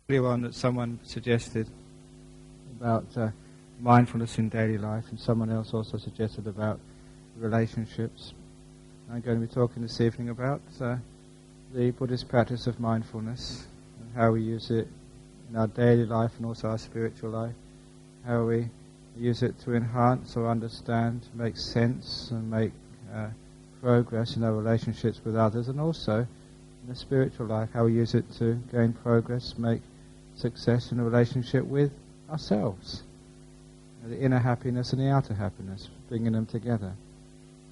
earlier one that someone suggested about mindfulness in daily life, and someone else also suggested about relationships. I'm going to be talking this evening about the Buddhist practice of mindfulness and how we use it in our daily life and also our spiritual life, how we use it to enhance or understand, make sense and make progress in our relationships with others, and also in the spiritual life, how we use it to gain progress, make success in a relationship with ourselves. The inner happiness and the outer happiness, bringing them together.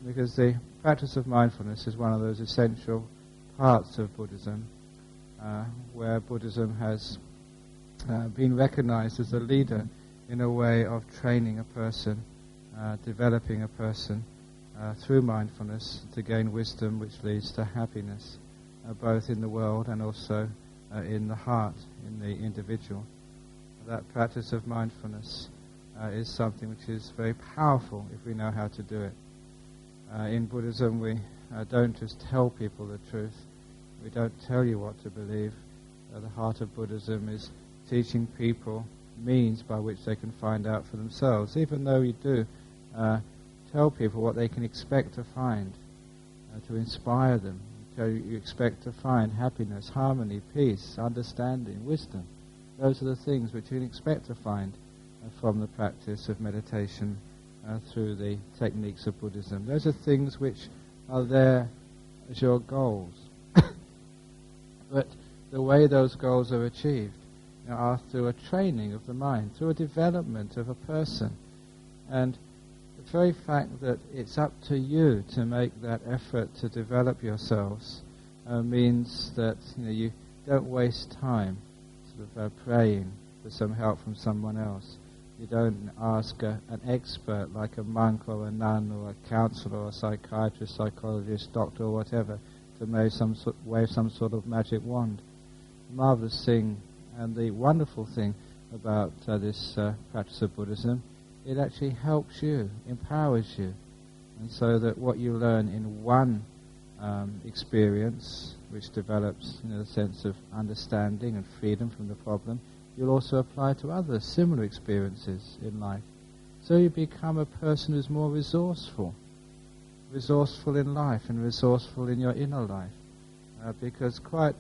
Because the practice of mindfulness is one of those essential parts of Buddhism, where Buddhism has been recognized as a leader in a way of training a person, developing a person through mindfulness to gain wisdom which leads to happiness, both in the world and also in the heart, in the individual. That practice of mindfulness is something which is very powerful if we know how to do it. In Buddhism we don't just tell people the truth, we don't tell you what to believe. The heart of Buddhism is teaching people means by which they can find out for themselves, even though we do tell people what they can expect to find, to inspire them. You expect to find happiness, harmony, peace, understanding, wisdom. Those are the things which you can expect to find from the practice of meditation through the techniques of Buddhism. Those are things which are there as your goals. But the way those goals are achieved are through a training of the mind, through a development of a person. And the very fact that it's up to you to make that effort to develop yourselves means that you don't waste time sort of praying for some help from someone else. You don't ask an expert like a monk or a nun or a counselor or a psychiatrist, psychologist, doctor or whatever to wave some sort of magic wand. The marvelous thing and the wonderful thing about this practice of Buddhism, it actually helps you, empowers you, and so that what you learn in one experience, which develops the sense of understanding and freedom from the problem, you'll also apply to other similar experiences in life. So you become a person who's more resourceful in life and resourceful in your inner life, because quite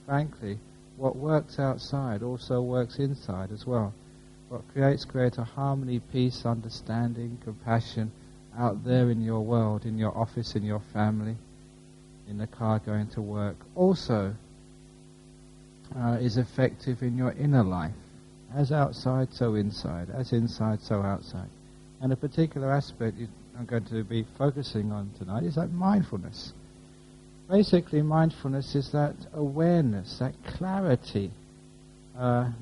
frankly, what works outside also works inside as well. What creates greater harmony, peace, understanding, compassion out there in your world, in your office, in your family, in the car going to work, also is effective in your inner life. As outside, so inside. As inside, so outside. And a particular aspect I'm going to be focusing on tonight is that mindfulness. Basically, mindfulness is that awareness, that clarity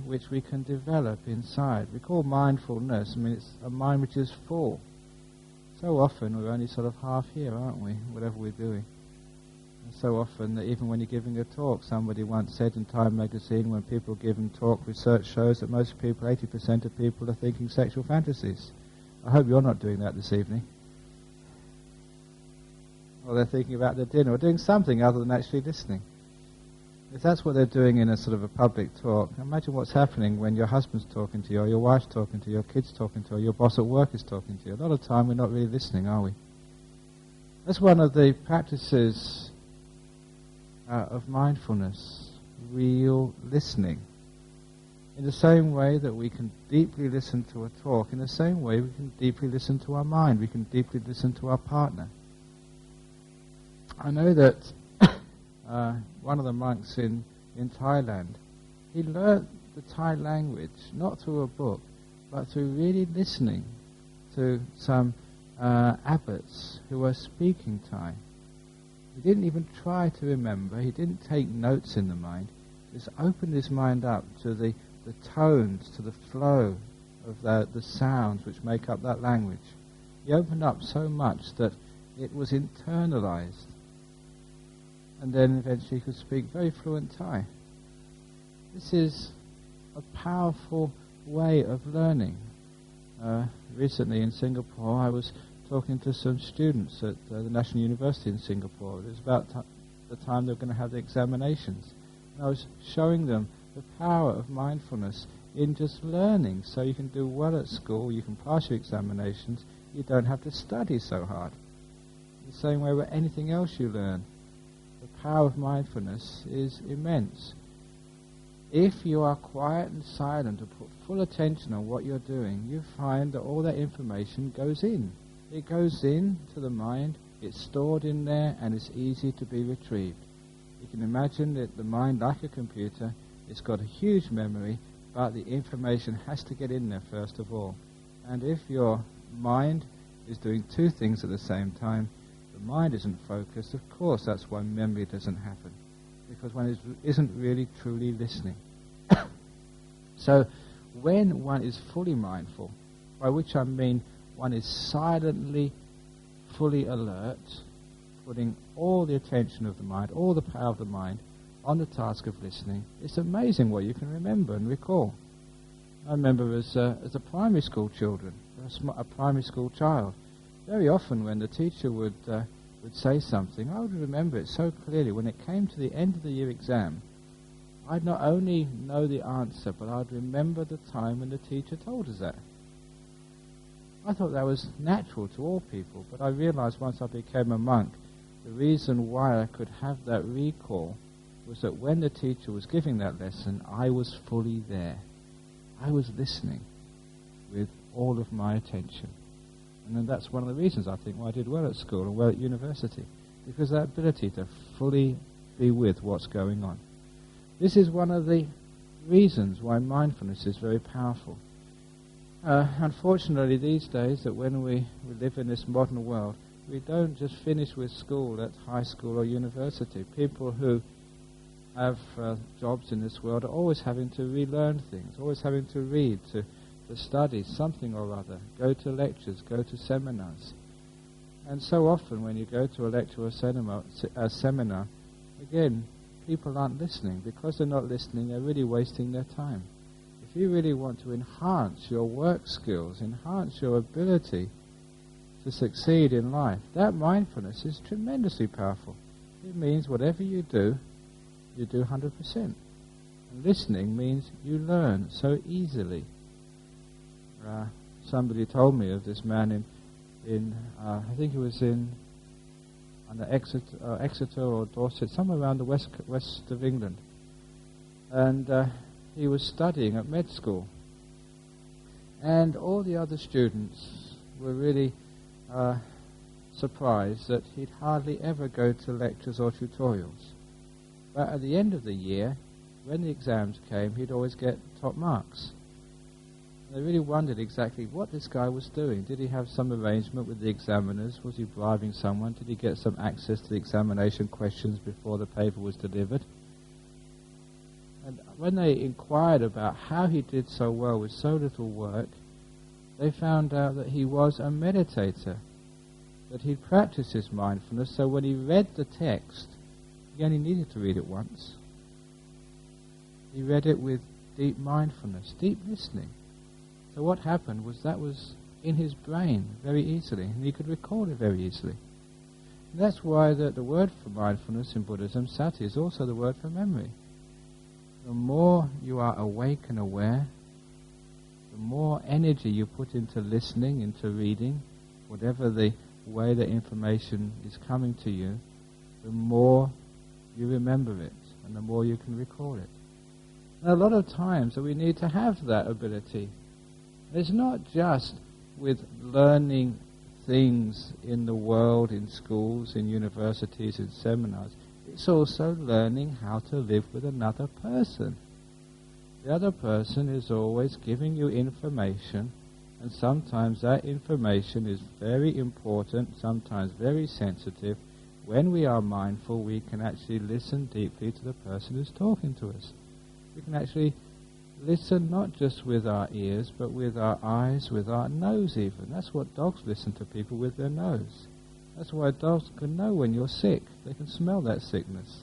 which we can develop inside. We call mindfulness, it's a mind which is full. So often we're only sort of half here, aren't we, whatever we're doing. And so often that even when you're giving a talk, somebody once said in Time magazine, when people give them talk, research shows that most people, 80% of people, are thinking sexual fantasies. I hope you're not doing that this evening. Or they're thinking about their dinner, or doing something other than actually listening. If that's what they're doing in a sort of a public talk, imagine what's happening when your husband's talking to you, or your wife's talking to you, your kid's talking to you, or your boss at work is talking to you. A lot of time we're not really listening, are we? That's one of the practices of mindfulness, real listening. In the same way that we can deeply listen to a talk, in the same way we can deeply listen to our mind, we can deeply listen to our partner. I know that one of the monks in Thailand, he learnt the Thai language, not through a book, but through really listening to some abbots who were speaking Thai. He didn't even try to remember, he didn't take notes in the mind, he just opened his mind up to the tones, to the flow of the sounds which make up that language. He opened up so much that it was internalized. And then eventually he could speak very fluent Thai. This is a powerful way of learning. Recently in Singapore, I was talking to some students at the National University in Singapore. It was about the time they were going to have the examinations. And I was showing them the the power of mindfulness in just learning, so you can do well at school, you can pass your examinations, you don't have to study so hard. The same way with anything else you learn. The power of mindfulness is immense. If you are quiet and silent and put full attention on what you're doing, you find that all that information goes in. It goes in to the mind, it's stored in there, and it's easy to be retrieved. You can imagine that the mind, like a computer, it's got a huge memory, but the information has to get in there first of all. And if your mind is doing two things at the same time, the mind isn't focused, of course that's why memory doesn't happen, because one isn't really truly listening. So when one is fully mindful, by which I mean one is silently, fully alert, putting all the attention of the mind, all the power of the mind on the task of listening, it's amazing what you can remember and recall. I remember as a primary school a primary school child, very often when the teacher would say something, I would remember it so clearly. When it came to the end of the year exam, I'd not only know the answer, but I'd remember the time when the teacher told us that. I thought that was natural to all people, but I realized once I became a monk, the reason why I could have that recall was that when the teacher was giving that lesson, I was fully there. I was listening with all of my attention. And then that's one of the reasons I think why I did well at school and well at university, because that ability to fully be with what's going on. This is one of the reasons why mindfulness is very powerful. Unfortunately these days, that when we live in this modern world, we don't just finish with school at high school or university. People who have jobs in this world are always having to relearn things, always having to read, to study something or other, go to lectures, go to seminars. And so often when you go to a lecture or a seminar, again, people aren't listening. Because they're not listening, they're really wasting their time. If you really want to enhance your work skills, enhance your ability to succeed in life, that mindfulness is tremendously powerful. It means whatever you do 100%. And listening means you learn so easily. Somebody told me of this man in I think it was in Exeter or Dorset, somewhere around the west of England. And he was studying at med school. And all the other students were really surprised that he'd hardly ever go to lectures or tutorials. But at the end of the year, when the exams came, he'd always get top marks. And they really wondered exactly what this guy was doing. Did he have some arrangement with the examiners? Was he bribing someone? Did he get some access to the examination questions before the paper was delivered? And when they inquired about how he did so well with so little work, they found out that he was a meditator, that he'd practiced his mindfulness, so when he read the text, he only needed to read it once. He read it with deep mindfulness, deep listening. So what happened was that was in his brain very easily, and he could recall it very easily. And that's why the word for mindfulness in Buddhism, sati, is also the word for memory. The more you are awake and aware, the more energy you put into listening, into reading, whatever the way the information is coming to you, the more you remember it, and the more you can recall it. And a lot of times that we need to have that ability. It's not just with learning things in the world, in schools, in universities, in seminars. It's also learning how to live with another person. The other person is always giving you information, and sometimes that information is very important, sometimes very sensitive. When we are mindful, we can actually listen deeply to the person who's talking to us. We can actually listen not just with our ears, but with our eyes, with our nose even. That's what dogs listen to people with their nose. That's why dogs can know when you're sick. They can smell that sickness.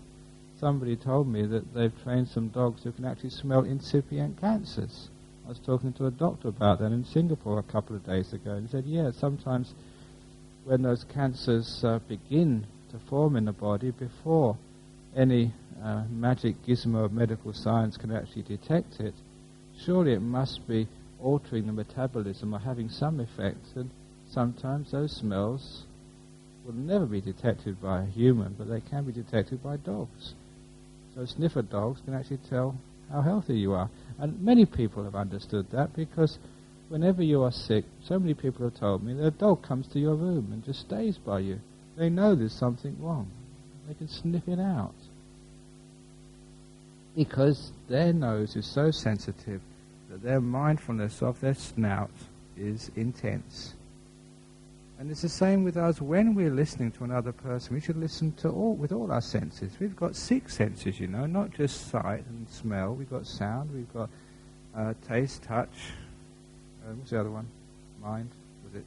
Somebody told me that they've trained some dogs who can actually smell incipient cancers. I was talking to a doctor about that in Singapore a couple of days ago, and he said, yeah, sometimes when those cancers begin to form in the body before any magic gizmo of medical science can actually detect it, surely it must be altering the metabolism or having some effect, and sometimes those smells will never be detected by a human, but they can be detected by dogs. So sniffer dogs can actually tell how healthy you are. And many people have understood that, because whenever you are sick, so many people have told me that a dog comes to your room and just stays by you. They know there's something wrong. They can sniff it out. Because their nose is so sensitive that their mindfulness of their snout is intense. And it's the same with us. When we're listening to another person, we should listen to with all our senses. We've got 6 senses, not just sight and smell. We've got sound, we've got taste, touch. What's the other one? Mind, was it?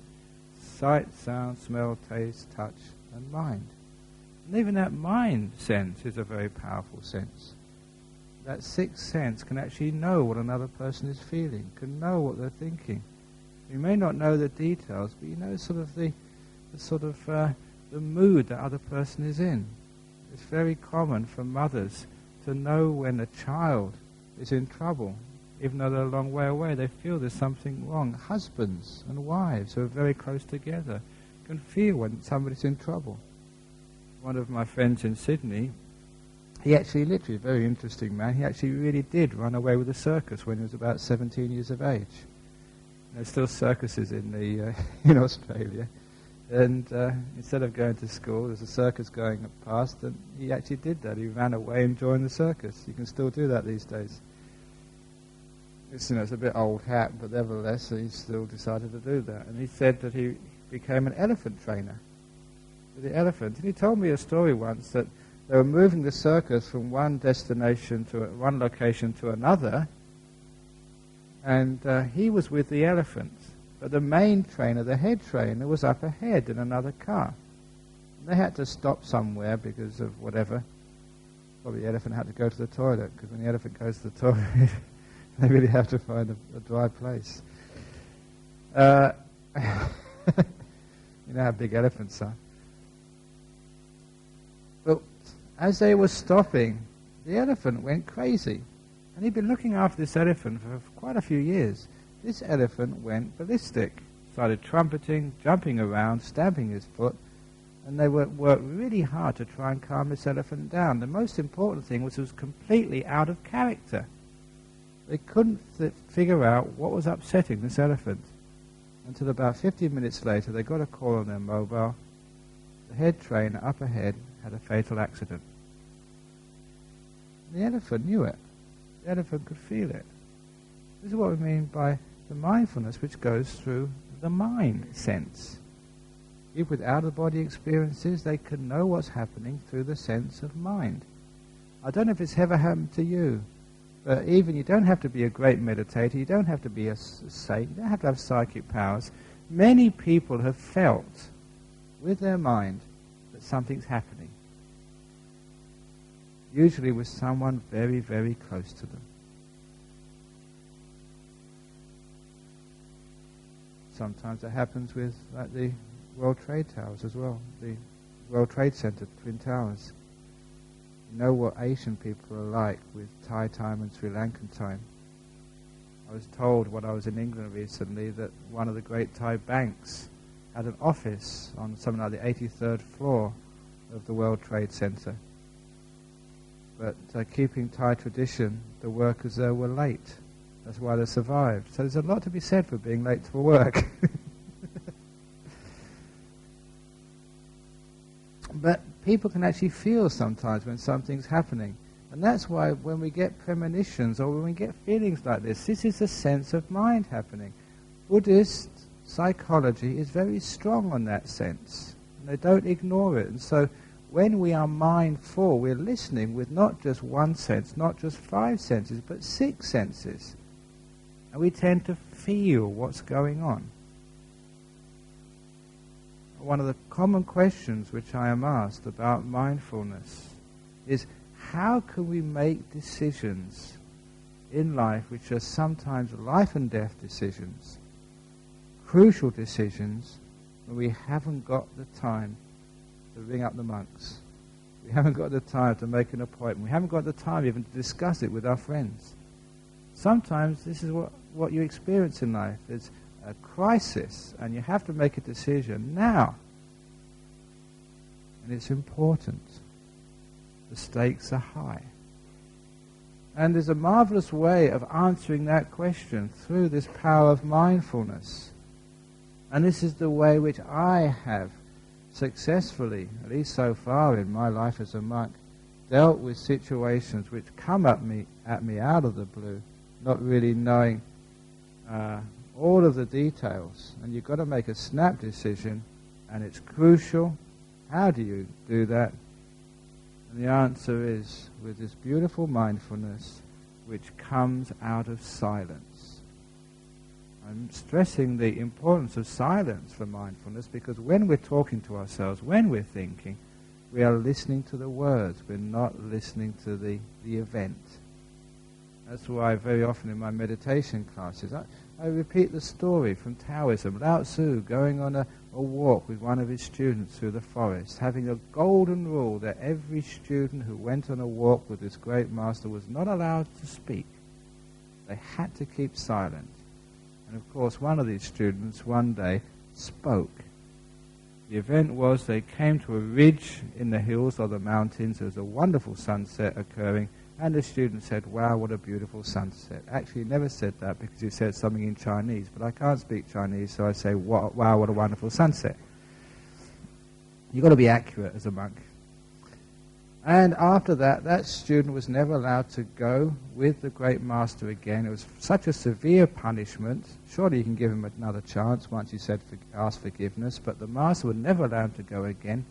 Sight, sound, smell, taste, touch, and mind. And even that mind sense is a very powerful sense. That 6th sense can actually know what another person is feeling, can know what they're thinking. You may not know the details, but you know the mood that other person is in. It's very common for mothers to know when a child is in trouble, even though they're a long way away. They feel there's something wrong. Husbands and wives who are very close together can feel when somebody's in trouble. One of my friends in Sydney, he actually, literally, a very interesting man, he actually really did run away with a circus when he was about 17 years of age. There's still circuses in Australia, and instead of going to school, there's a circus going past, and he actually did that. He ran away and joined the circus. You can still do that these days. It's a bit old hat, but nevertheless, he still decided to do that. And he said that he became an elephant trainer with the elephant. And he told me a story once that they were moving the circus from one destination to one location to another, and he was with the elephant. But the main trainer, the head trainer, was up ahead in another car. And they had to stop somewhere because of whatever. Probably the elephant had to go to the toilet, because when the elephant goes to the toilet, they really have to find a dry place. You know how big elephants are. But as they were stopping, the elephant went crazy. And he'd been looking after this elephant for quite a few years. This elephant went ballistic, started trumpeting, jumping around, stamping his foot, and they worked really hard to try and calm this elephant down. The most important thing was it was completely out of character. They couldn't figure out what was upsetting this elephant. Until about 15 minutes later, they got a call on their mobile. The head trainer up ahead had a fatal accident. The elephant knew it. The elephant could feel it. This is what we mean by the mindfulness which goes through the mind sense. People with out-of-body experiences, they can know what's happening through the sense of mind. I don't know if it's ever happened to you, but even you don't have to be a great meditator, you don't have to be a saint, you don't have to have psychic powers. Many people have felt with their mind that something's happening. Usually with someone very, very close to them. Sometimes it happens with the World Trade Towers as well, the World Trade Center, Twin Towers. You know what Asian people are like with Thai time and Sri Lankan time. I was told when I was in England recently that one of the great Thai banks had an office on something like the 83rd floor of the World Trade Center. But keeping Thai tradition, the workers there were late. That's why they survived. So there's a lot to be said for being late for work. But people can actually feel sometimes when something's happening. And that's why when we get premonitions or when we get feelings like this is a sense of mind happening. Buddhist psychology is very strong on that sense. And they don't ignore it. And so when we are mindful, we're listening with not just one sense, not just 5 senses, but 6 senses. And we tend to feel what's going on. One of the common questions which I am asked about mindfulness is, how can we make decisions in life which are sometimes life and death decisions, crucial decisions, when we haven't got the time to ring up the monks, we We haven't got the time to make an appointment. We haven't got the time even to discuss it with our friends. Sometimes this is what you experience in life. It's a crisis, and you have to make a decision now. And it's important. The stakes are high. And there's a marvelous way of answering that question through this power of mindfulness. And this is the way which I have successfully, at least so far in my life as a monk, dealt with situations which come at me out of the blue, not really knowing all of the details. And you've got to make a snap decision, and it's crucial. How do you do that? And the answer is with this beautiful mindfulness which comes out of silence. I'm stressing the importance of silence for mindfulness, because when we're talking to ourselves, when we're thinking, we are listening to the words. We're not listening to the event. That's why very often in my meditation classes, I repeat the story from Taoism. Lao Tzu going on a walk with one of his students through the forest, having a golden rule that every student who went on a walk with this great master was not allowed to speak. They had to keep silent. And of course, one of these students one day spoke. The event was they came to a ridge in the hills or the mountains. There was a wonderful sunset occurring, and the student said, "Wow, what a beautiful sunset." Actually, he never said that because he said something in Chinese, but I can't speak Chinese, so I say, "Wow, what a wonderful sunset." You've got to be accurate as a monk. And after that, that student was never allowed to go with the great master again. It was such a severe punishment. Surely you can give him another chance once he said ask forgiveness, but the master would never allow him to go again.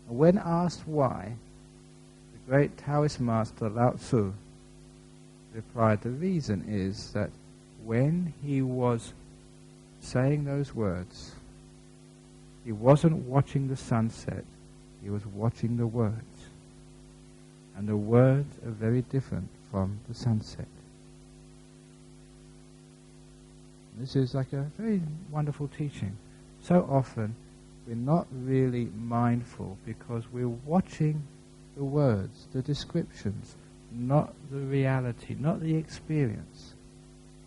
And when asked why, the great Taoist master Lao Tzu replied, the reason is that when he was saying those words, he wasn't watching the sunset, he was watching the words. And the words are very different from the sunset. This is like a very wonderful teaching. So often we're not really mindful because we're watching the words, the descriptions, not the reality, not the experience.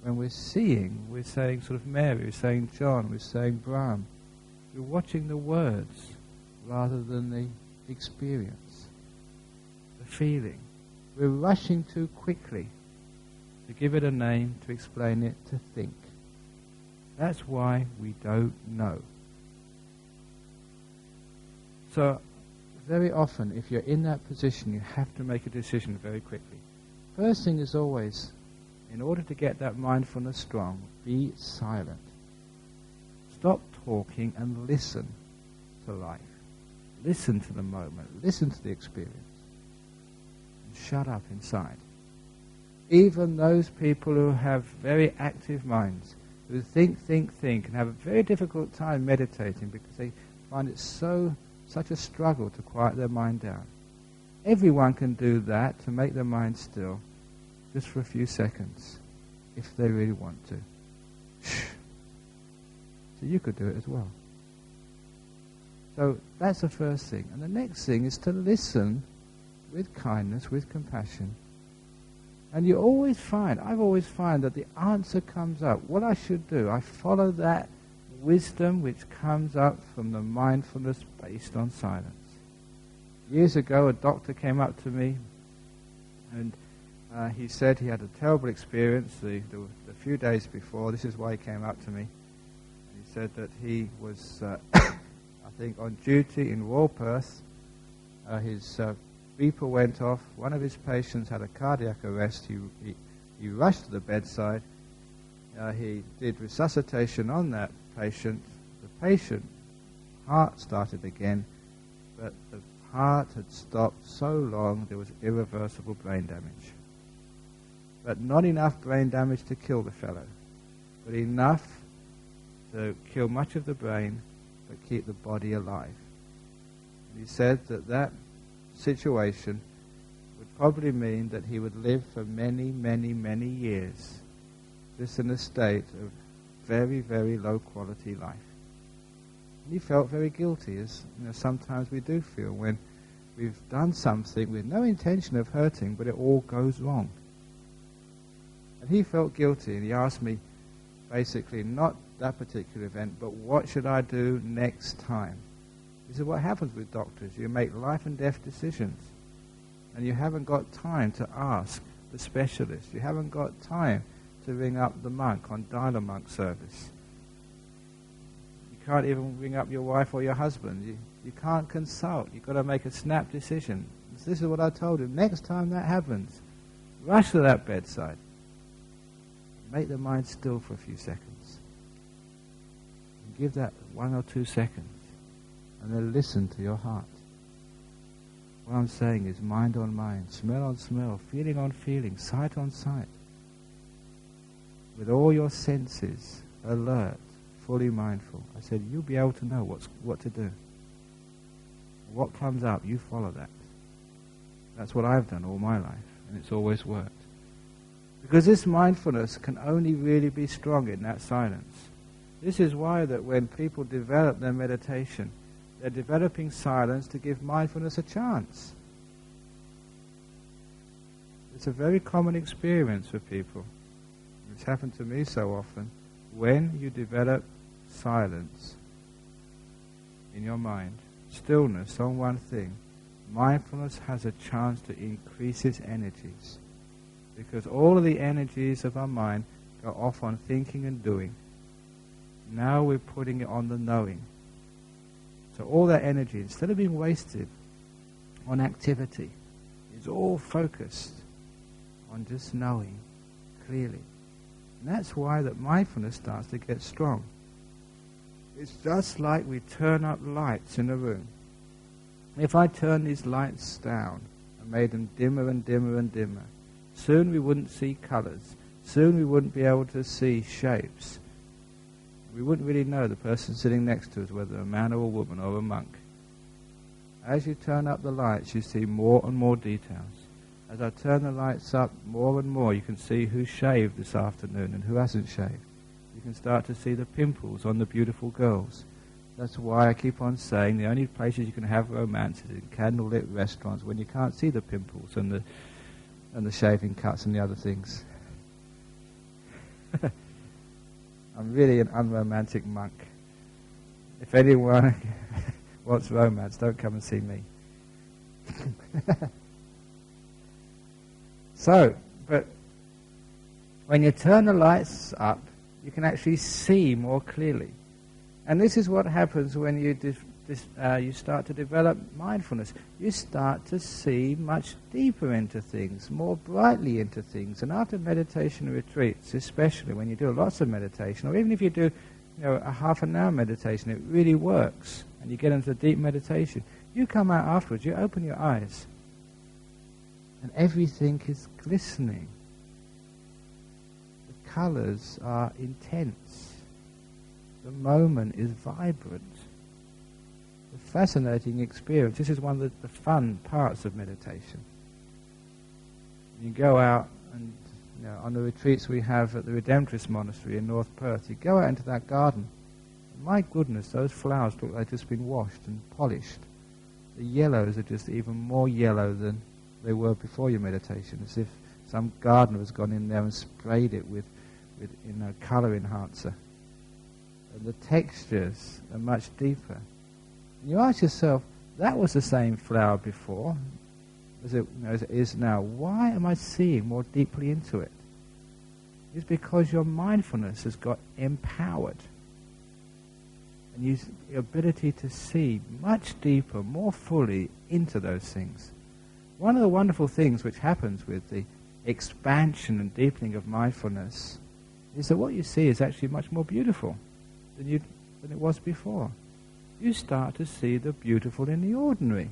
When we're seeing, we're saying sort of Mary, we're saying John, we're saying Brahm. We're watching the words rather than the experience. Feeling. We're rushing too quickly to give it a name, to explain it, to think. That's why we don't know. So, very often, if you're in that position, you have to make a decision very quickly. First thing is always, in order to get that mindfulness strong, be silent. Stop talking and listen to life. Listen to the moment. Listen to the experience. Shut up inside. Even those people who have very active minds, who think, and have a very difficult time meditating because they find it such a struggle to quiet their mind down. Everyone can do that, to make their mind still, just for a few seconds, if they really want to. Shh. So you could do it as well. So that's the first thing. And the next thing is to listen with kindness, with compassion. And you always find, I've always found that the answer comes up. What I should do, I follow that wisdom which comes up from the mindfulness based on silence. Years ago, a doctor came up to me and he said he had a terrible experience the few days before. This is why he came up to me. He said that he was, I think, on duty in Royal Perth. His beeper went off. One of his patients had a cardiac arrest. He rushed to the bedside. He did resuscitation on that patient. The patient's heart started again, but the heart had stopped so long there was irreversible brain damage. But not enough brain damage to kill the fellow, but enough to kill much of the brain but keep the body alive. And he said that situation would probably mean that he would live for many, many, many years just in a state of very, very low quality life. And he felt very guilty, as sometimes we do feel when we've done something with no intention of hurting, but it all goes wrong. And he felt guilty, and he asked me, basically, not that particular event, but what should I do next time? This is what happens with doctors. You make life and death decisions, and you haven't got time to ask the specialist. You haven't got time to ring up the monk on dial-a-monk service. You can't even ring up your wife or your husband. You can't consult. You've got to make a snap decision. This is what I told him. Next time that happens, rush to that bedside. Make the mind still for a few seconds. And give that 1 or 2 seconds. And then listen to your heart. What I'm saying is mind on mind, smell on smell, feeling on feeling, sight on sight. With all your senses alert, fully mindful. I said, you'll be able to know what to do. What comes up, you follow that. That's what I've done all my life, and it's always worked. Because this mindfulness can only really be strong in that silence. This is why that when people develop their meditation, they're developing silence to give mindfulness a chance. It's a very common experience for people. It's happened to me so often. When you develop silence in your mind, stillness on one thing, mindfulness has a chance to increase its energies. Because all of the energies of our mind go off on thinking and doing. Now we're putting it on the knowing. So all that energy, instead of being wasted on activity, is all focused on just knowing clearly. And that's why that mindfulness starts to get strong. It's just like we turn up lights in a room. If I turn these lights down and made them dimmer and dimmer and dimmer, soon we wouldn't see colours. Soon we wouldn't be able to see shapes. We wouldn't really know the person sitting next to us, whether a man or a woman or a monk. As you turn up the lights, you see more and more details. As I turn the lights up more and more, you can see who shaved this afternoon and who hasn't shaved. You can start to see the pimples on the beautiful girls. That's why I keep on saying the only places you can have romance is in candlelit restaurants when you can't see the pimples and the shaving cuts and the other things. I'm really an unromantic monk. If anyone wants romance, don't come and see me. But when you turn the lights up, you can actually see more clearly. And this is what happens when you start to develop mindfulness. You start to see much deeper into things, more brightly into things. And after meditation retreats, especially when you do lots of meditation, or even if you do a half an hour meditation, it really works, and you get into deep meditation, you come out afterwards, you open your eyes, and everything is glistening. The colours are intense. The moment is vibrant. A fascinating experience. This is one of the fun parts of meditation. You go out and on the retreats we have at the Redemptorist Monastery in North Perth, you go out into that garden. And my goodness, those flowers look like they've just been washed and polished. The yellows are just even more yellow than they were before your meditation, as if some gardener has gone in there and sprayed it with colour enhancer. And the textures are much deeper. And you ask yourself, that was the same flower before as it is now. Why am I seeing more deeply into it? It's because your mindfulness has got empowered. And your ability to see much deeper, more fully into those things. One of the wonderful things which happens with the expansion and deepening of mindfulness is that what you see is actually much more beautiful than it was before. You start to see the beautiful in the ordinary.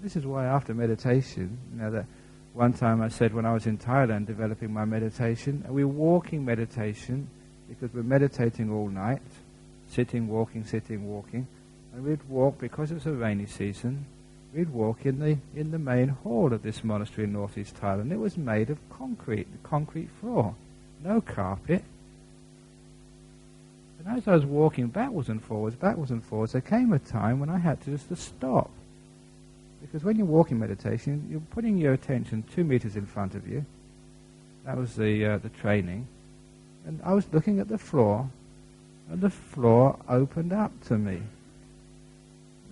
This is why after meditation, that one time I said when I was in Thailand developing my meditation, and we're walking meditation because we're meditating all night, sitting, walking, and we'd walk, because it's a rainy season, we'd walk in the main hall of this monastery in northeast Thailand. It was made of concrete floor, no carpet. And as I was walking backwards and forwards, there came a time when I had to just stop Because when you walk in meditation, you're putting your attention 2 meters in front of you. That was the training. And I was looking at the floor, and the floor opened up to me.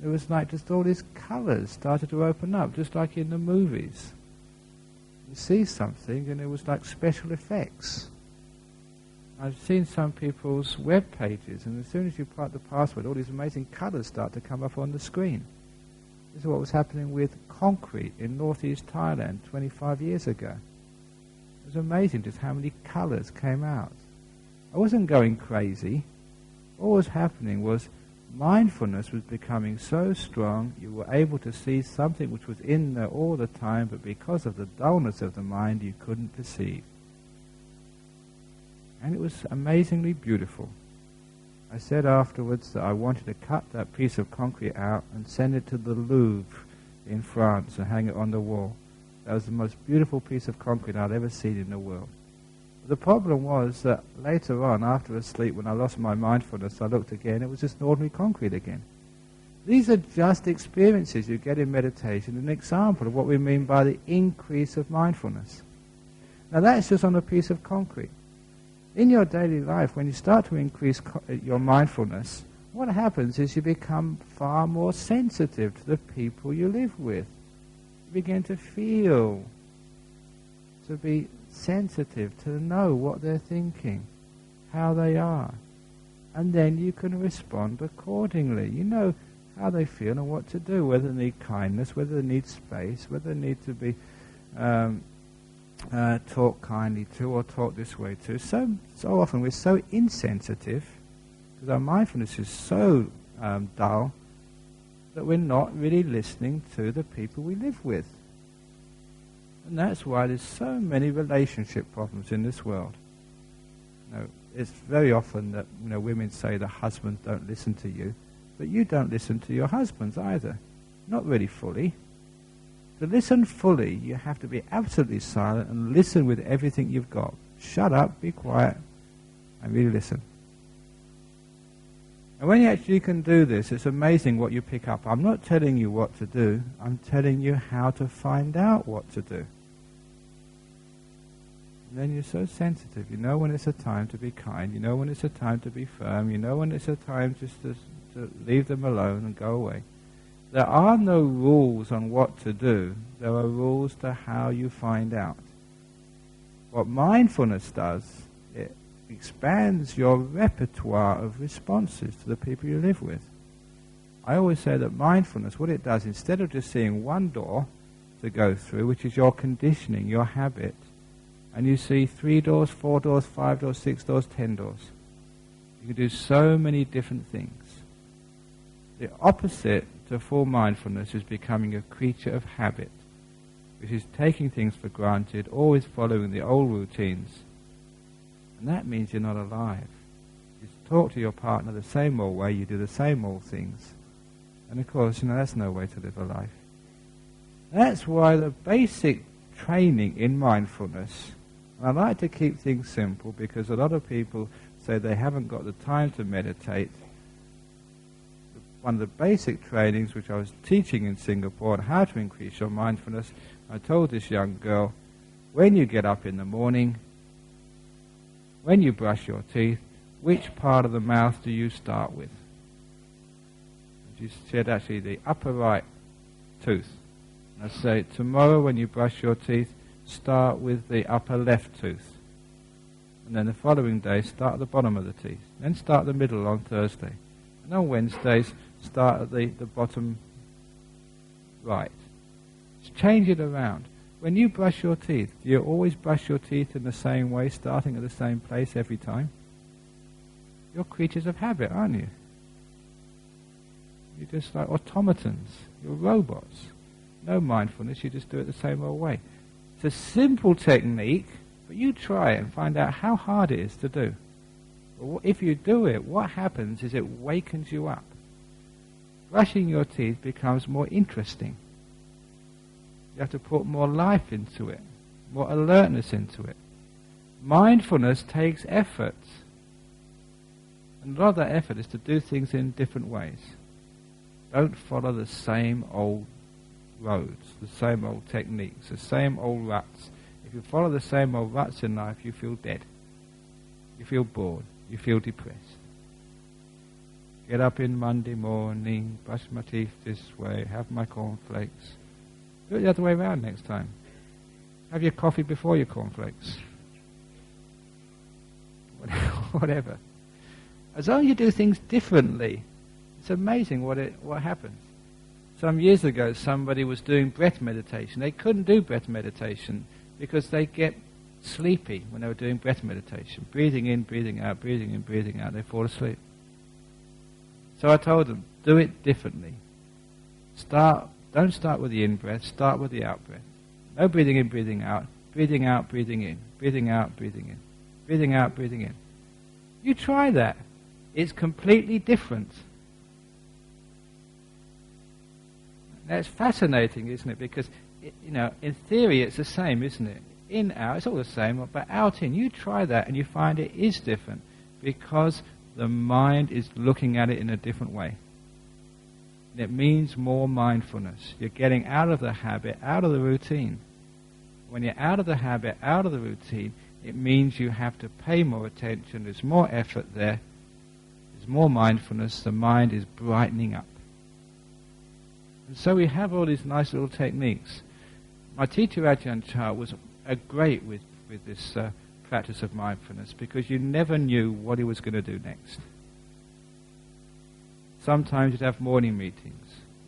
It was like just all these colours started to open up, just like in the movies. You see something, and it was like special effects. I've seen some people's web pages, and as soon as you put the password, all these amazing colours start to come up on the screen. This is what was happening with concrete in northeast Thailand 25 years ago. It was amazing just how many colours came out. I wasn't going crazy. What was happening was mindfulness was becoming so strong, you were able to see something which was in there all the time, but because of the dullness of the mind, you couldn't perceive. And it was amazingly beautiful. I said afterwards that I wanted to cut that piece of concrete out and send it to the Louvre in France and hang it on the wall. That was the most beautiful piece of concrete I'd ever seen in the world. The problem was that later on, after a sleep, when I lost my mindfulness, I looked again, it was just ordinary concrete again. These are just experiences you get in meditation, an example of what we mean by the increase of mindfulness. Now that's just on a piece of concrete. In your daily life, when you start to increase your mindfulness, what happens is you become far more sensitive to the people you live with. You begin to feel, to be sensitive, to know what they're thinking, how they are. And then you can respond accordingly. You know how they feel and what to do, whether they need kindness, whether they need space, whether they need to be talk kindly to or talk this way to. So often we're so insensitive because our mindfulness is so dull that we're not really listening to the people we live with. And that's why there's so many relationship problems in this world. It's very often that women say the husbands don't listen to you, but you don't listen to your husbands either. Not really fully. To listen fully, you have to be absolutely silent and listen with everything you've got. Shut up, be quiet, and really listen. And when you actually can do this, it's amazing what you pick up. I'm not telling you what to do, I'm telling you how to find out what to do. And then you're so sensitive. You know when it's a time to be kind, you know when it's a time to be firm, you know when it's a time just to leave them alone and go away. There are no rules on what to do. There are rules to how you find out. What mindfulness does, it expands your repertoire of responses to the people you live with. I always say that mindfulness, what it does, instead of just seeing one door to go through, which is your conditioning, your habit, and you see 3 doors, 4 doors, 5 doors, 6 doors, 10 doors. You can do so many different things. The opposite to full mindfulness is becoming a creature of habit, which is taking things for granted, always following the old routines. And that means you're not alive. You talk to your partner the same old way, you do the same old things. And of course, that's no way to live a life. That's why the basic training in mindfulness, and I like to keep things simple because a lot of people say they haven't got the time to meditate. One of the basic trainings which I was teaching in Singapore on how to increase your mindfulness, I told this young girl, when you get up in the morning, when you brush your teeth, which part of the mouth do you start with? And she said actually the upper right tooth. And I say, tomorrow when you brush your teeth, start with the upper left tooth. And then the following day, start at the bottom of the teeth. Then start the middle on Thursday. And on Wednesdays, start at the bottom right. Just change it around. When you brush your teeth, do you always brush your teeth in the same way, starting at the same place every time? You're creatures of habit, aren't you? You're just like automatons. You're robots. No mindfulness, you just do it the same old way. It's a simple technique, but you try it and find out how hard it is to do. But if you do it, what happens is it wakens you up. Brushing your teeth becomes more interesting. You have to put more life into it, more alertness into it. Mindfulness takes effort. And a lot of that effort is to do things in different ways. Don't follow the same old roads, the same old techniques, the same old ruts. If you follow the same old ruts in life, you feel dead. You feel bored. You feel depressed. Get up in Monday morning, brush my teeth this way, have my cornflakes. Do it the other way around next time. Have your coffee before your cornflakes. Whatever. As long as you do things differently, it's amazing what happens. Some years ago, somebody was doing breath meditation. They couldn't do breath meditation because they get sleepy when they were doing breath meditation. Breathing in, breathing out, breathing in, breathing out, they fall asleep. So I told them, do it differently. Don't start with the in-breath, start with the out-breath. No breathing in, breathing out, breathing out, breathing in, breathing out, breathing in, breathing out, breathing in. You try that. It's completely different. That's fascinating, isn't it? Because, in theory it's the same, isn't it? In, out, it's all the same, but out, in. You try that and you find it is different because the mind is looking at it in a different way. And it means more mindfulness. You're getting out of the habit, out of the routine. When you're out of the habit, out of the routine, it means you have to pay more attention, there's more effort there, there's more mindfulness, the mind is brightening up. And so we have all these nice little techniques. My teacher Ajahn Chah was great with this practice of mindfulness because you never knew what he was going to do next. Sometimes you'd have morning meetings,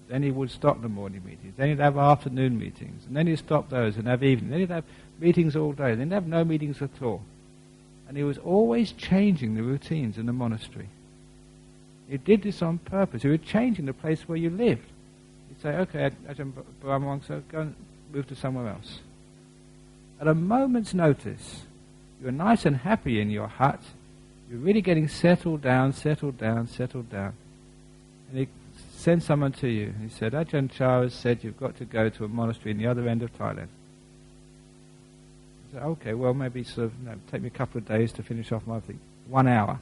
then he would stop the morning meetings, then he'd have afternoon meetings, and then he'd stop those and have evening, then he'd have meetings all day, then he'd have no meetings at all. And he was always changing the routines in the monastery. He did this on purpose. He was changing the place where you lived. He'd say, okay, Ajahn Brahmavamso, go and move to somewhere else. At a moment's notice, you're nice and happy in your hut, you're really getting settled down, settled down, settled down. And he sent someone to you. He said, Ajahn Chah has said you've got to go to a monastery in the other end of Thailand. I said, okay, well maybe take me a couple of days to finish off my thing. 1 hour.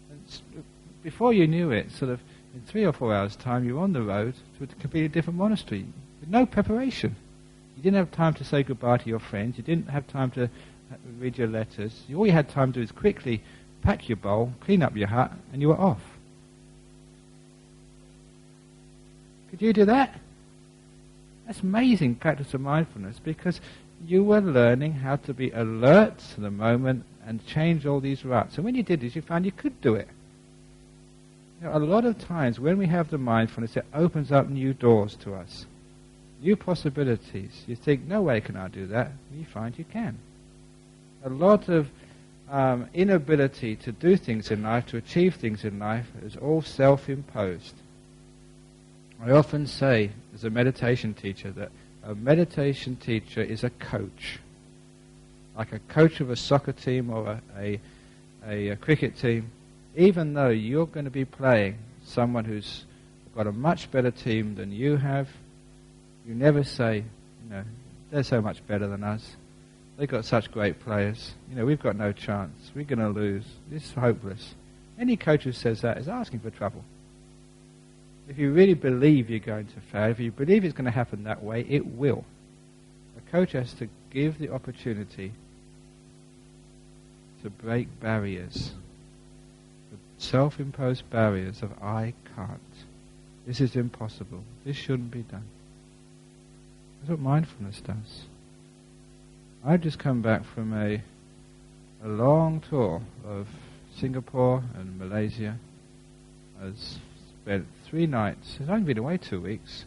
And before you knew it, in 3 or 4 hours' time, you were on the road to a completely different monastery with no preparation. You didn't have time to say goodbye to your friends. You didn't have time to read your letters. All you had time to do is quickly pack your bowl, clean up your hut, and you were off. Could you do that? That's amazing practice of mindfulness because you were learning how to be alert to the moment and change all these ruts. And when you did this, you found you could do it. A lot of times when we have the mindfulness, it opens up new doors to us, new possibilities. You think, no way can I do that. And you find you can. A lot of inability to do things in life, to achieve things in life, is all self-imposed. I often say, as a meditation teacher, that a meditation teacher is a coach. Like a coach of a soccer team or a cricket team. Even though you're going to be playing someone who's got a much better team than you have, you never say, they're so much better than us. They've got such great players. We've got no chance. We're going to lose. This is hopeless. Any coach who says that is asking for trouble. If you really believe you're going to fail, if you believe it's going to happen that way, it will. A coach has to give the opportunity to break barriers. The self-imposed barriers of I can't. This is impossible. This shouldn't be done. That's what mindfulness does. I've just come back from a long tour of Singapore and Malaysia. I spent 3 nights, I've only been away 2 weeks,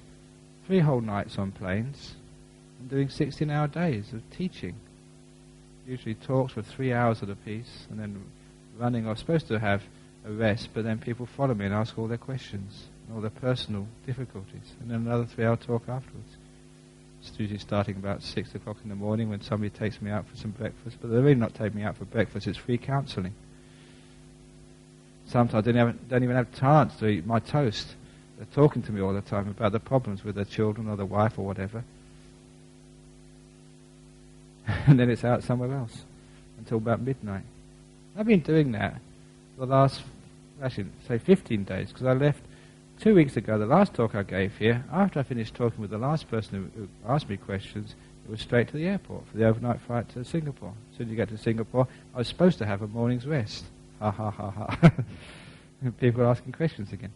3 whole nights on planes, and doing 16-hour days of teaching. Usually talks for 3 hours at a piece, and then running. I was supposed to have a rest, but then people follow me and ask all their questions, all their personal difficulties, and then another 3-hour talk afterwards. It's usually starting about 6 o'clock in the morning when somebody takes me out for some breakfast, but they're really not taking me out for breakfast, it's free counselling. Sometimes I don't even have chance to eat my toast. They're talking to me all the time about the problems with their children or their wife or whatever. And then it's out somewhere else until about midnight. I've been doing that for the last, actually, say 15 days, because I left 2 weeks ago, the last talk I gave here, after I finished talking with the last person who asked me questions, it was straight to the airport for the overnight flight to Singapore. As soon as you get to Singapore, I was supposed to have a morning's rest. Ha ha ha ha. People are asking questions again.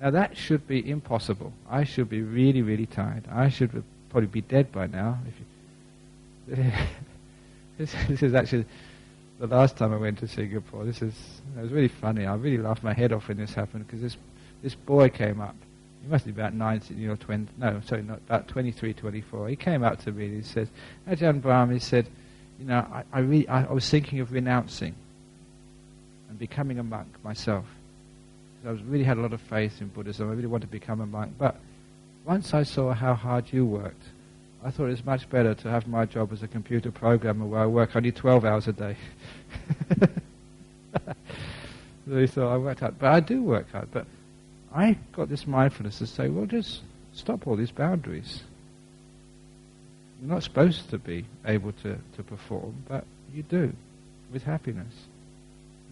Now that should be impossible. I should be really, really tired. I should probably be dead by now. This is actually the last time I went to Singapore. It was really funny. I really laughed my head off when this happened, because this boy came up. He must be about 19, 20. No, sorry, not about 23, 24. He came up to me and he said, "Ajahn Brahm," he said, I was thinking of renouncing and becoming a monk myself. I really had a lot of faith in Buddhism. I really wanted to become a monk. But once I saw how hard you worked, I thought it was much better to have my job as a computer programmer where I work only 12 hours a day. So he thought I worked hard. But I do work hard. But I got this mindfulness to say, well, just stop all these boundaries. You're not supposed to be able to perform, but you do, with happiness.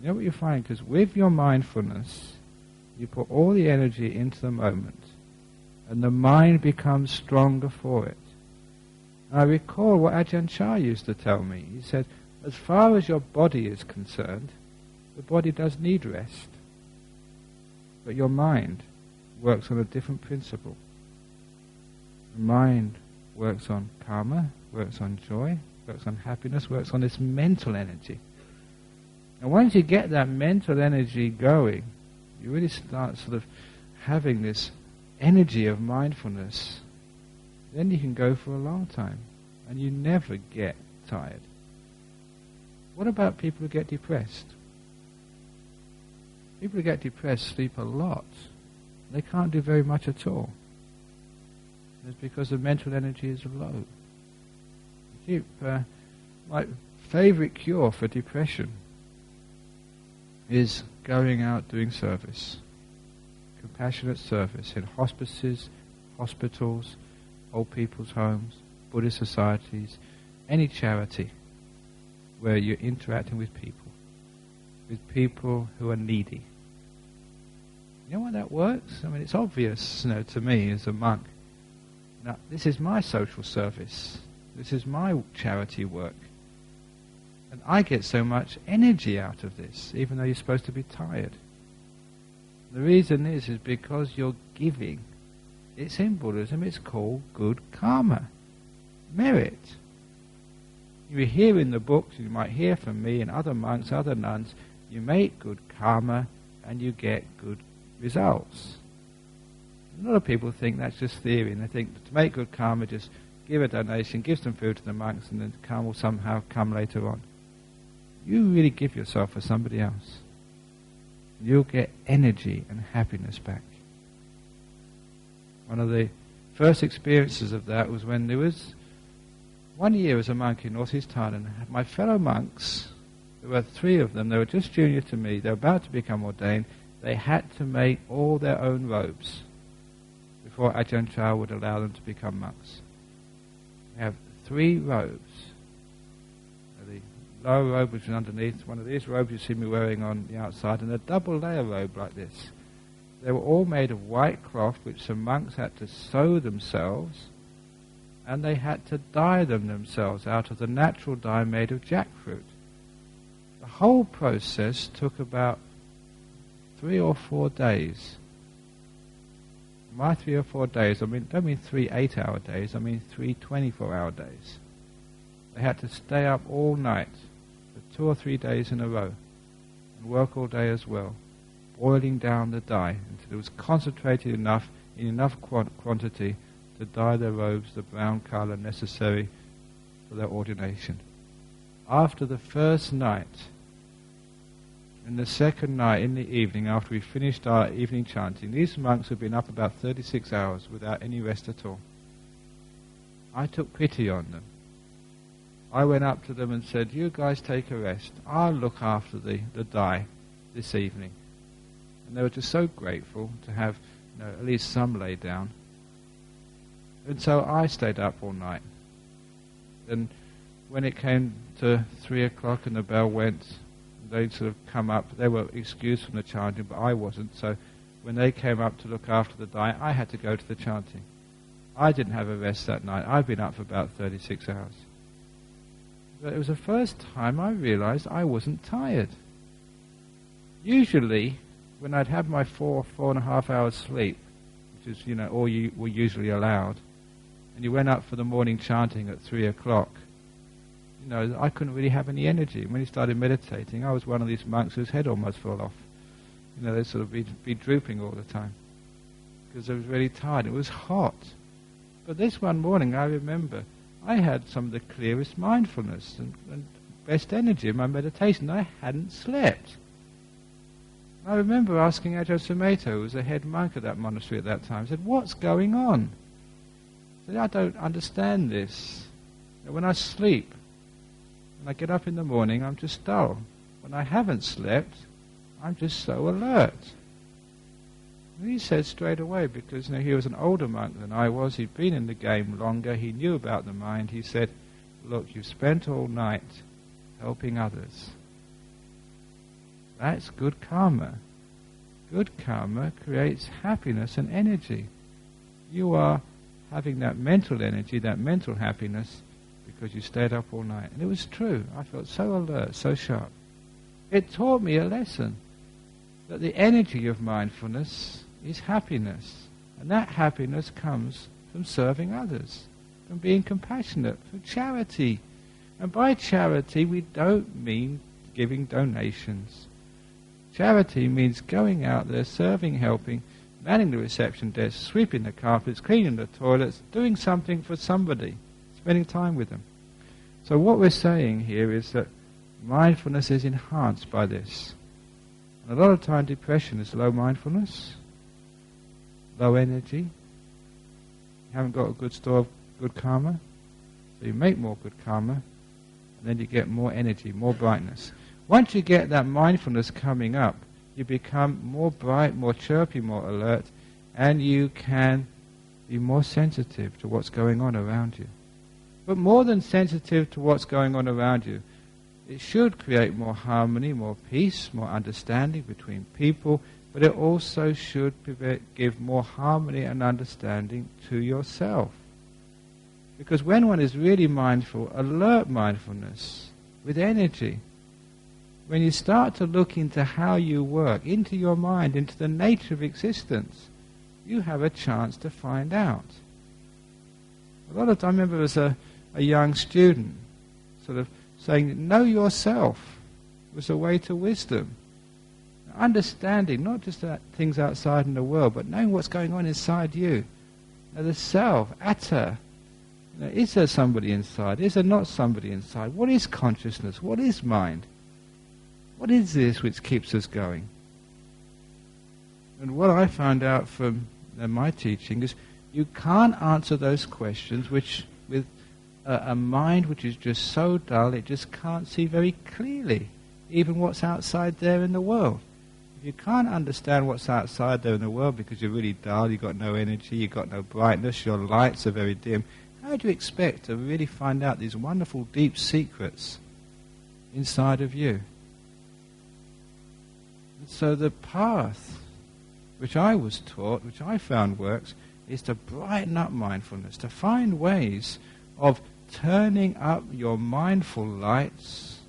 You know what you find? Because with your mindfulness, you put all the energy into the moment, and the mind becomes stronger for it. And I recall what Ajahn Chah used to tell me. He said, as far as your body is concerned, the body does need rest. But your mind works on a different principle. The mind works on karma, works on joy, works on happiness, works on this mental energy. And once you get that mental energy going, you really start sort of having this energy of mindfulness. Then you can go for a long time, and you never get tired. What about people who get depressed? People who get depressed sleep a lot. They can't do very much at all. It's because the mental energy is low. My favorite cure for depression is going out doing service. Compassionate service in hospices, hospitals, old people's homes, Buddhist societies, any charity where you're interacting with people who are needy. You know why that works? I mean, it's obvious, to me as a monk. Now, this is my social service. This is my charity work. And I get so much energy out of this, even though you're supposed to be tired. The reason is because you're giving. It's in Buddhism, it's called good karma, merit. You hear in the books, you might hear from me and other monks, other nuns, you make good karma and you get good results. A lot of people think that's just theory, and they think to make good karma, just give a donation, give some food to the monks, and then karma will somehow come later on. You really give yourself for somebody else. You'll get energy and happiness back. One of the first experiences of that was when there was 1 year as a monk in North East Thailand. My fellow monks, there were 3 of them, they were just junior to me, they were about to become ordained, they had to make all their own robes before Ajahn Chah would allow them to become monks. They have 3 robes. The lower robe, which is underneath, one of these robes you see me wearing on the outside, and a double layer robe like this. They were all made of white cloth, which some monks had to sew themselves, and they had to dye them themselves out of the natural dye made of jackfruit. The whole process took about 3 or 4 days. My 3 or 4 days, I don't mean 3 8-hour days, I mean 3 24-hour days. They had to stay up all night for 2 or 3 days in a row and work all day as well, boiling down the dye until it was concentrated enough, in enough quantity to dye their robes the brown colour necessary for their ordination. After the first night, and the second night in the evening, after we finished our evening chanting, these monks had been up about 36 hours without any rest at all. I took pity on them. I went up to them and said, you guys take a rest. I'll look after the dye this evening. And they were just so grateful to have at least some laid down. And so I stayed up all night. And when it came to 3 o'clock and the bell went, they'd sort of come up. They were excused from the chanting, but I wasn't. So when they came up to look after the dying, I had to go to the chanting. I didn't have a rest that night. I'd been up for about 36 hours. But it was the first time I realized I wasn't tired. Usually, when I'd have my 4.5 hours sleep, which is, all you were usually allowed, and you went up for the morning chanting at 3 o'clock, I couldn't really have any energy. When he started meditating, I was one of these monks whose head almost fell off. They'd sort of be drooping all the time because I was really tired. It was hot. But this one morning, I remember, I had some of the clearest mindfulness and best energy in my meditation. I hadn't slept. I remember asking Ajahn Sumedho, who was the head monk of that monastery at that time, I said, "What's going on?" I said, "I don't understand this. When I sleep, when I get up in the morning, I'm just dull. When I haven't slept, I'm just so alert." And he said straight away, because he was an older monk than I was, he'd been in the game longer, he knew about the mind. He said, "Look, you've spent all night helping others. That's good karma. Good karma creates happiness and energy. You are having that mental energy, that mental happiness, because you stayed up all night." And it was true. I felt so alert, so sharp. It taught me a lesson, that the energy of mindfulness is happiness. And that happiness comes from serving others, from being compassionate, from charity. And by charity, we don't mean giving donations. Charity means going out there, serving, helping, manning the reception desk, sweeping the carpets, cleaning the toilets, doing something for somebody, spending time with them. So what we're saying here is that mindfulness is enhanced by this. And a lot of time depression is low mindfulness, low energy. You haven't got a good store of good karma, so you make more good karma, and then you get more energy, more brightness. Once you get that mindfulness coming up, you become more bright, more chirpy, more alert, and you can be more sensitive to what's going on around you. But more than sensitive to what's going on around you, it should create more harmony, more peace, more understanding between people, but it also should give more harmony and understanding to yourself. Because when one is really mindful, alert mindfulness, with energy, when you start to look into how you work, into your mind, into the nature of existence, you have a chance to find out. A lot of time, I remember as a young student sort of saying, know yourself was a way to wisdom. Understanding, not just that things outside in the world, but knowing what's going on inside you. Now, the self, atta, is there somebody inside? Is there not somebody inside? What is consciousness? What is mind? What is this which keeps us going? And what I found out from my teaching is you can't answer those questions which, with a mind which is just so dull, it just can't see very clearly even what's outside there in the world. If you can't understand what's outside there in the world because you're really dull, you've got no energy, you've got no brightness, your lights are very dim, how do you expect to really find out these wonderful deep secrets inside of you? And so the path which I was taught, which I found works, is to brighten up mindfulness, to find ways of turning up your mindful lights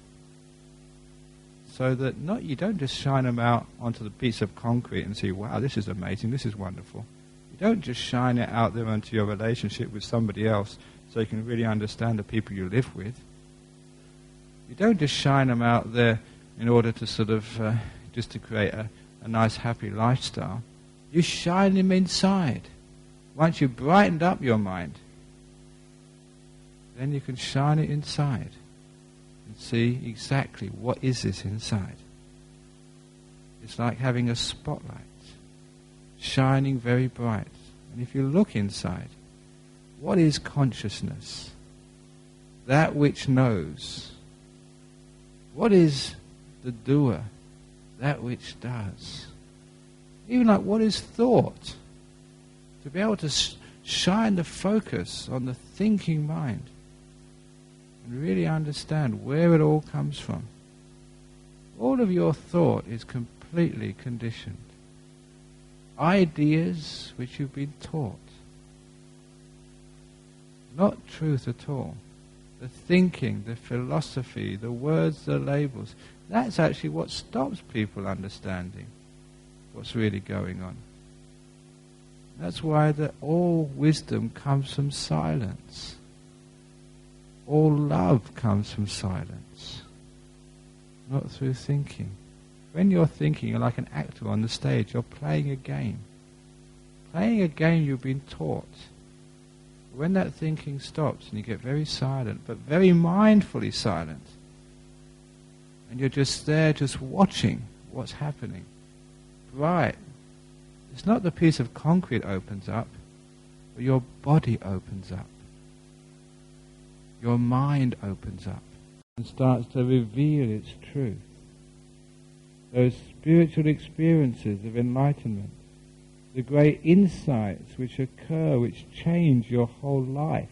so that you don't just shine them out onto the piece of concrete and see, wow, this is amazing, this is wonderful. You don't just shine it out there onto your relationship with somebody else so you can really understand the people you live with. You don't just shine them out there in order to sort of just to create a nice happy lifestyle. You shine them inside. Once you've brightened up your mind, then you can shine it inside and see exactly what is this inside. It's like having a spotlight shining very bright. And if you look inside, what is consciousness? That which knows. What is the doer? That which does. Even like what is thought? To be able to shine the focus on the thinking mind and really understand where it all comes from. All of your thought is completely conditioned. ideas which you've been taught. Not truth at all. The thinking, the philosophy, the words, the labels, that's actually what stops people understanding what's really going on. That's why all wisdom comes from silence. All love comes from silence, not through thinking. When you're thinking, you're like an actor on the stage. You're playing a game. Playing a game you've been taught. When that thinking stops and you get very silent, but very mindfully silent, and you're just there, just watching what's happening, bright. It's not the piece of concrete opens up, but your body opens up. Your mind opens up and starts to reveal its truth. Those spiritual experiences of enlightenment, the great insights which occur, which change your whole life,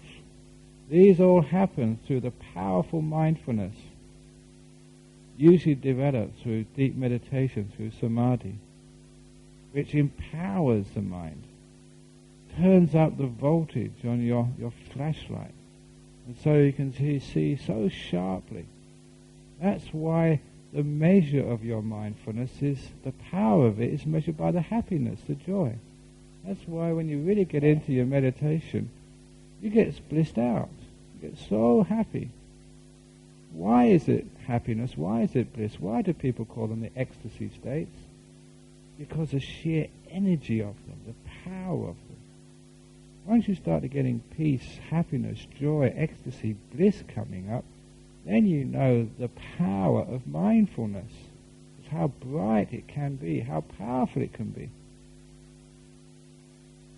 these all happen through the powerful mindfulness, usually developed through deep meditation, through samadhi, which empowers the mind, turns up the voltage on your flashlight, and so you can see so sharply. That's why the measure of your mindfulness is, the power of it is measured by the happiness, the joy. That's why when you really get into your meditation, you get blissed out. You get so happy. Why is it happiness? Why is it bliss? Why do people call them the ecstasy states? Because the sheer energy of them, the power of them. Once you start getting peace, happiness, joy, ecstasy, bliss coming up, then you know the power of mindfulness. It's how bright it can be, how powerful it can be.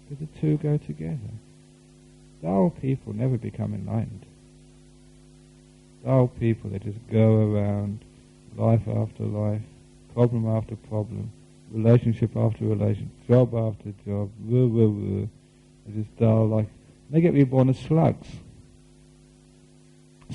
But the two go together. Dull people never become enlightened. Dull people, they just go around, life after life, problem after problem, relationship after relationship, job after job, They're just dull, like, they get reborn as slugs.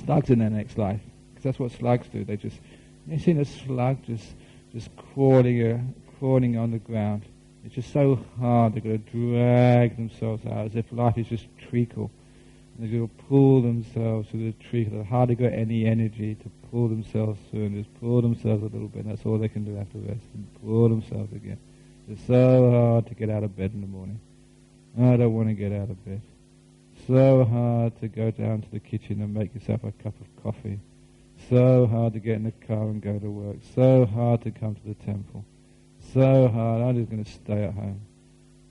Slugs in their next life, because that's what slugs do. They just, you've seen a slug just crawling on the ground. It's just so hard. They've got to drag themselves out as if life is just treacle. And they've got to pull themselves through the treacle. They've hardly got any energy to pull themselves through, and just pull themselves a little bit. And that's all they can do after rest, and pull themselves again. It's so hard to get out of bed in the morning. I don't want to get out of bed. So hard to go down to the kitchen and make yourself a cup of coffee. So hard to get in the car and go to work. So hard to come to the temple. So hard, I'm just going to stay at home.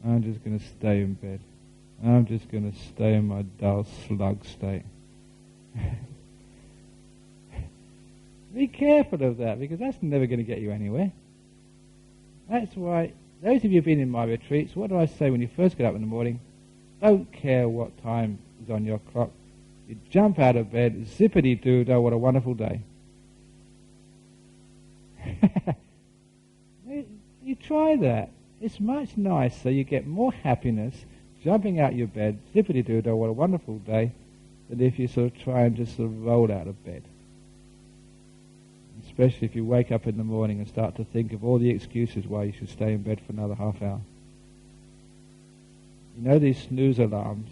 I'm just going to stay in bed. I'm just going to stay in my dull slug state. Be careful of that, because that's never going to get you anywhere. That's why, those of you who've been in my retreats, what do I say when you first get up in the morning? Don't care what time is on your clock. You jump out of bed, zippity-doo-dah, what a wonderful day. You try that. It's much nicer. You get more happiness jumping out your bed, zippity-doo-dah, what a wonderful day, than if you sort of try and just sort of roll out of bed. Especially if you wake up in the morning and start to think of all the excuses why you should stay in bed for another half hour. You know these snooze alarms?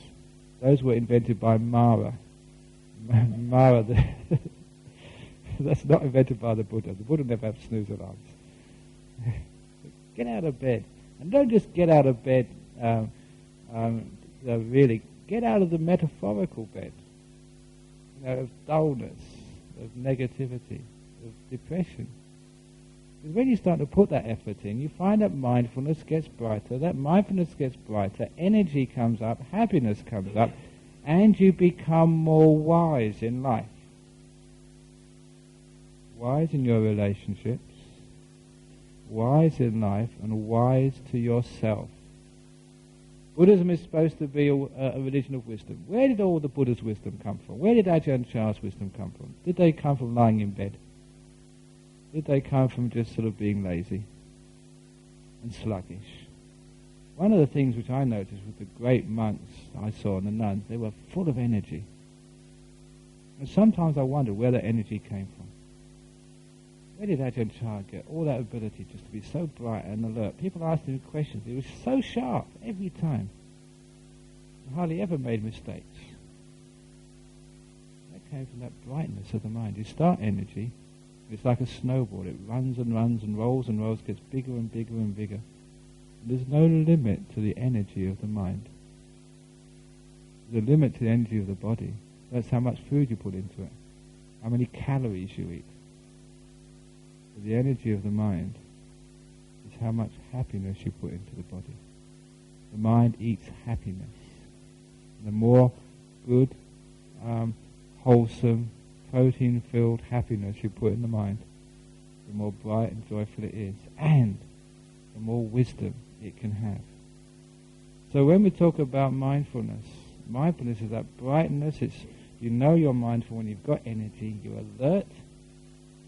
Those were invented by Mara. Mara, that's not invented by the Buddha. The Buddha never had snooze alarms. Get out of bed. And don't just get out of bed, really. Get out of the metaphorical bed. You know, of dullness, of negativity, of depression. Because when you start to put that effort in, you find that mindfulness gets brighter, energy comes up, happiness comes up, and you become more wise in life. Wise in your relationships, wise in life, and wise to yourself. Buddhism is supposed to be a religion of wisdom. Where did all the Buddha's wisdom come from? Where did Ajahn Chah's wisdom come from? Did they come from lying in bed? Did they come from just sort of being lazy and sluggish? One of the things which I noticed with the great monks I saw and the nuns, they were full of energy. And sometimes I wondered where that energy came from. Where did Ajahn Chah get all that ability just to be so bright and alert? People asked him questions. He was so sharp every time. He hardly ever made mistakes. That came from that brightness of the mind. You start energy, it's like a snowball. It runs and runs and rolls, gets bigger and bigger and bigger. There's no limit to the energy of the mind. There's a limit to the energy of the body. That's how much food you put into it, how many calories you eat. But the energy of the mind is how much happiness you put into the body. The mind eats happiness. The more good, wholesome, protein-filled happiness you put in the mind, the more bright and joyful it is, and the more wisdom it can have. So when we talk about mindfulness is that brightness. It's, you know you're mindful when you've got energy, you're alert,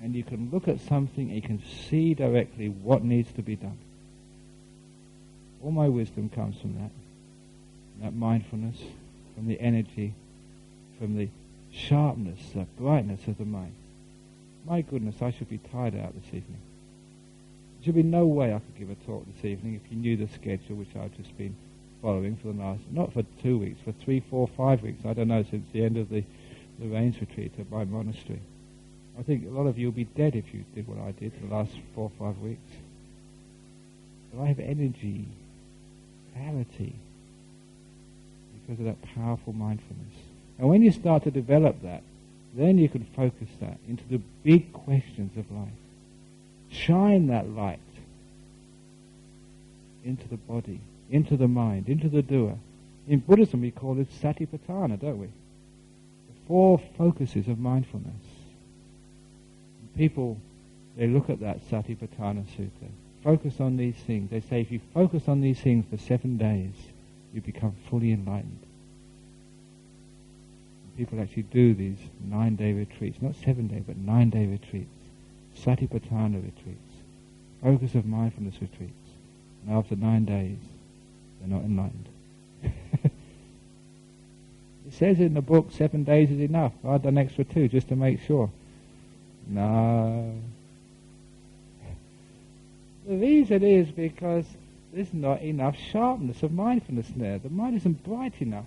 and you can look at something and you can see directly what needs to be done. All my wisdom comes from that mindfulness, from the energy, from the sharpness, the brightness of the mind. My goodness, I should be tired out this evening. There should be no way I could give a talk this evening if you knew the schedule which I've just been following for the last, not for 2 weeks, for 3, 4, 5 weeks, I don't know, since the end of the rains retreat at my monastery. I think a lot of you will be dead if you did what I did for the last 4 or 5 weeks. But I have energy, clarity, because of that powerful mindfulness. And when you start to develop that, then you can focus that into the big questions of life. Shine that light into the body, into the mind, into the doer. In Buddhism we call it satipatthana, don't we? The 4 focuses of mindfulness. And people, they look at that Satipatthana Sutta, focus on these things. They say if you focus on these things for 7 days, you become fully enlightened. And people actually do these 9-day retreats, not 7-day, but 9-day retreats, Satipatthana retreats, focus of mindfulness retreats. And after 9 days, they're not enlightened. It says in the book 7 days is enough. I've done extra 2 just to make sure. No. The reason is because there's not enough sharpness of mindfulness there. The mind isn't bright enough.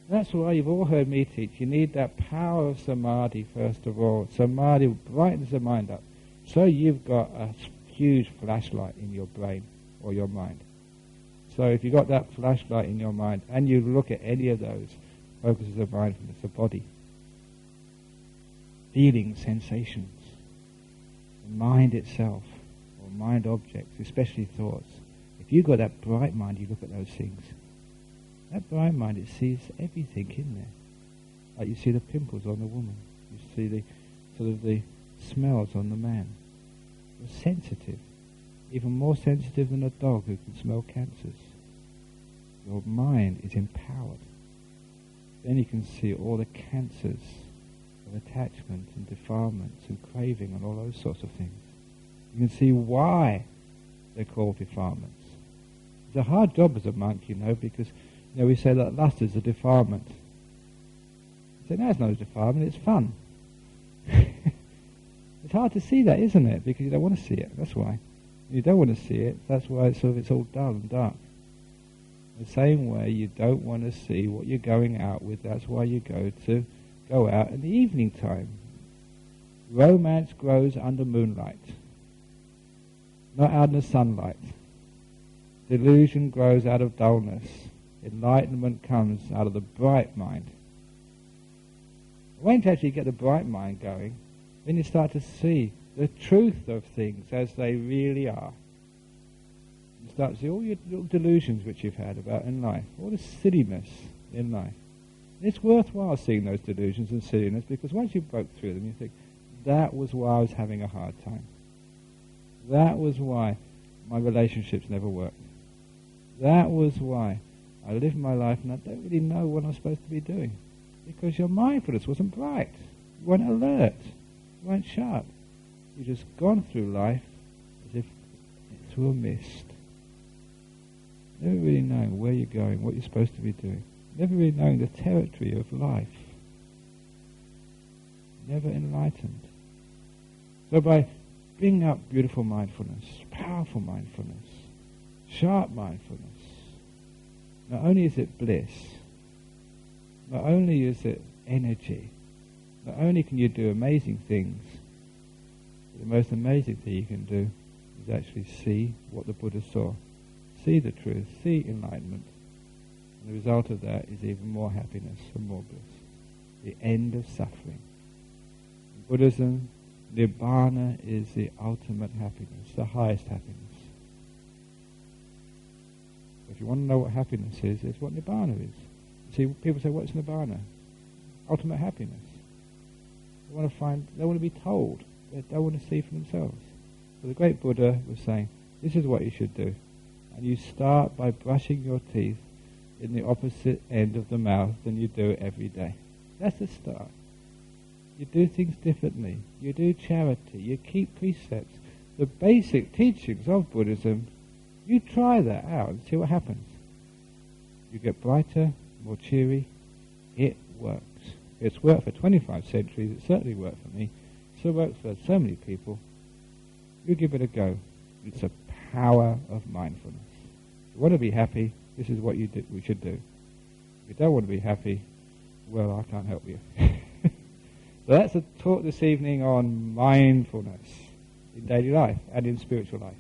That's why you've all heard me teach. You need that power of samadhi first of all. Samadhi brightens the mind up. So you've got a huge flashlight in your brain or your mind. So if you've got that flashlight in your mind and you look at any of those focuses of mindfulness, the body, feelings, sensations, the mind itself, or mind objects, especially thoughts. If you've got that bright mind, you look at those things. That bright mind, it sees everything in there. Like you see the pimples on the woman. You see the sort of the smells on the man. You're sensitive. Even more sensitive than a dog who can smell cancers. Your mind is empowered. Then you can see all the cancers of attachment and defilements and craving and all those sorts of things. You can see why they're called defilements. It's a hard job as a monk, because we say that lust is a defilement. You say, no, it's not a defilement, it's fun. It's hard to see that, isn't it? Because you don't want to see it, that's why. You don't want to see it, that's why it's all dull and dark. The same way you don't want to see what you're going out with, that's why you go out in the evening time. Romance grows under moonlight, not out in the sunlight. Delusion grows out of dullness. Enlightenment comes out of the bright mind. Once you actually get the bright mind going, then you start to see the truth of things as they really are. You start to see all your little delusions which you've had about in life, all the silliness in life. It's worthwhile seeing those delusions and silliness, because once you broke through them, you think, that was why I was having a hard time. That was why my relationships never worked. That was why I lived my life and I don't really know what I'm supposed to be doing. Because your mindfulness wasn't bright. You weren't alert. You weren't sharp. You've just gone through life as if through a mist. Never really knowing where you're going, what you're supposed to be doing. Never really knowing the territory of life. Never enlightened. So by bring up beautiful mindfulness, powerful mindfulness, sharp mindfulness. Not only is it bliss, not only is it energy, not only can you do amazing things, but the most amazing thing you can do is actually see what the Buddha saw. See the truth, see enlightenment. And the result of that is even more happiness and more bliss. The end of suffering. In Buddhism, Nibbana is the ultimate happiness, the highest happiness. If you want to know what happiness is, it's what Nibbana is. See, people say, what's Nibbana? Ultimate happiness. They want to be told. They don't want to see for themselves. So the great Buddha was saying, this is what you should do. And you start by brushing your teeth in the opposite end of the mouth than you do every day. That's the start. You do things differently. You do charity. You keep precepts. The basic teachings of Buddhism, you try that out and see what happens. You get brighter, more cheery. It works. It's worked for 25 centuries. It certainly worked for me. So it works for so many people. You give it a go. It's the power of mindfulness. If you want to be happy, this is what we should do. If you don't want to be happy, well, I can't help you. So that's a talk this evening on mindfulness in daily life and in spiritual life.